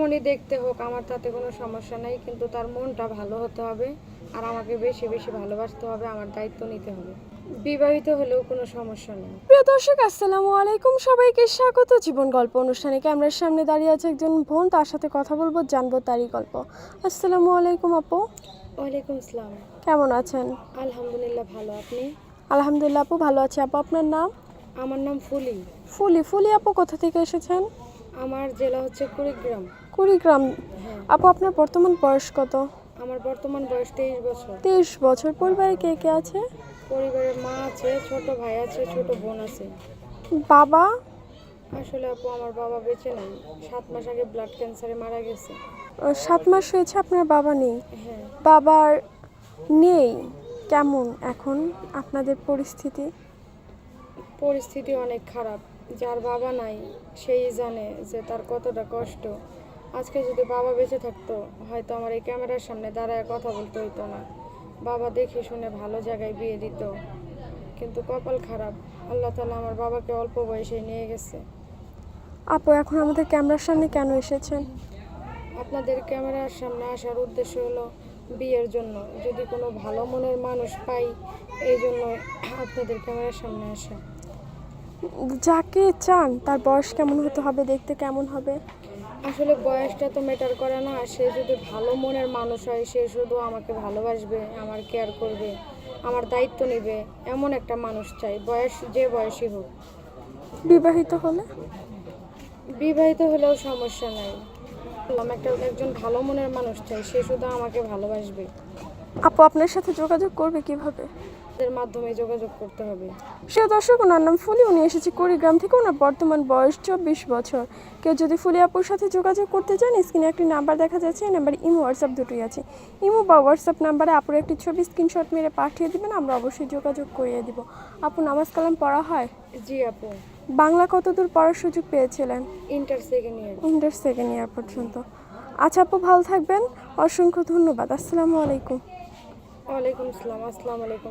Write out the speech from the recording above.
যেমনই দেখতে হোক আমার তাতে কোনো সমস্যা নাই, কিন্তু তার মনটা ভালো হতে হবে আর আমাকে বেশি বেশি ভালোবাসতে হবে, আমার দায়িত্ব নিতে হবে। বিবাহিত হলেও কোনো সমস্যা নেই। প্রিয় দর্শক, আসসালামু আলাইকুম। সবাইকে স্বাগত জীবন গল্প অনুষ্ঠানে। ক্যামেরার সামনে দাঁড়িয়ে আছে একজন বোন, তার সাথে কথা বলবো, জানবো তারই গল্প। আসসালামু আলাইকুম আপু। ওয়ালাইকুম আসসালাম। কেমন আছেন? আলহামদুলিল্লাহ, ভালো। আপনি? আলহামদুলিল্লাহ আপু, ভালো আছি। আপু, আপনার নাম? আমার নাম ফুলি। ফুলি আপু, কোথা থেকে এসেছেন? আমার জেলা হচ্ছে কুড়িগ্রাম। কুড়িগ্রাম। হ্যাঁ। আপু, আপনার বর্তমান বয়স কত? আমার বর্তমান বয়স 23 বছর। 23 বছর। পরিবারে কে কে আছে? পরিবারে মা আছে, ছোট ভাই আছে, ছোট বোন আছে। বাবা? আসলে আপু আমার বাবা বেঁচে নাই, 7 মাস আগে ব্লাড ক্যান্সারে মারা গেছে। 7 মাস হয়েছে আপনার বাবা নেই? হ্যাঁ। বাবার নেই। কেমন এখন আপনাদের পরিস্থিতি? পরিস্থিতি অনেক খারাপ। যার বাবা নাই সেই জানে যে তার কতটা কষ্ট। আজকে যদি বাবা বেঁচে থাকতো, হয়তো আমার এই ক্যামেরার সামনে দাঁড়ায় কথা বলতে হইতো না। বাবা দেখে শুনে ভালো জায়গায় বিয়ে দিত, কিন্তু কপাল খারাপ, আল্লাহ তাআলা আমার বাবাকে অল্প বয়সে নিয়ে গেছে। আপু, এখন আমাদের ক্যামেরার সামনে কেন এসেছেন? আপনাদের ক্যামেরার সামনে আসার উদ্দেশ্য হলো বিয়ের জন্য, যদি কোনো ভালো মনের মানুষ পাই, এই জন্য আপনাদের ক্যামেরার সামনে আসা। যাকে চান তার বয়স কেমন হতে হবে, দেখতে কেমন হবে? আসলে বয়সটা তো ম্যাটার করে না, সে যদি ভালো মনের মানুষ হয়, সে শুধু আমাকে ভালোবাসবে, আমার কেয়ার করবে, আমার দায়িত্ব নেবে, এমন একটা মানুষ চাই, বয়স যে বয়সী হোক। বিবাহিত হলে? বিবাহিত হলেও সমস্যা নাই, একজন ভালো মনের মানুষ চাই, সে শুধু আমাকে ভালোবাসবে। আপু, আপনার সাথে যোগাযোগ করবে কিভাবে? এর মাধ্যমে যোগাযোগ করতে হবে। সে দর্শক, ওনার নাম ফুলি, উনি এসেছে কুড়িগ্রাম থেকে। ওনার বর্তমান বয়স 24 বছর। কেউ যদি ফুলি আপুর সাথে যোগাযোগ করতে চান, স্ক্রিনে একটি নাম্বার দেখা যাচ্ছে, এই নাম্বারে ইমো হোয়াটসঅ্যাপ দুটোই আছে। ইমো বা হোয়াটসঅ্যাপ নাম্বারে আপুর একটি ছবি স্ক্রিনশট মেরে পাঠিয়ে দিবেন, আমরা অবশ্যই যোগাযোগ করিয়ে দিব। আপু, নামাজ কালাম পড়া হয়? জি আপু। বাংলা কতদূর পড়ার সুযোগ পেয়েছিলেন? Inter second year. Inter second year পর্যন্ত। আচ্ছা আপু, ভালো থাকবেন। অসংখ্য ধন্যবাদ। আসসালামু আলাইকুম। ওয়ালাইকুম আসসালাম। আসসালামু আলাইকুম।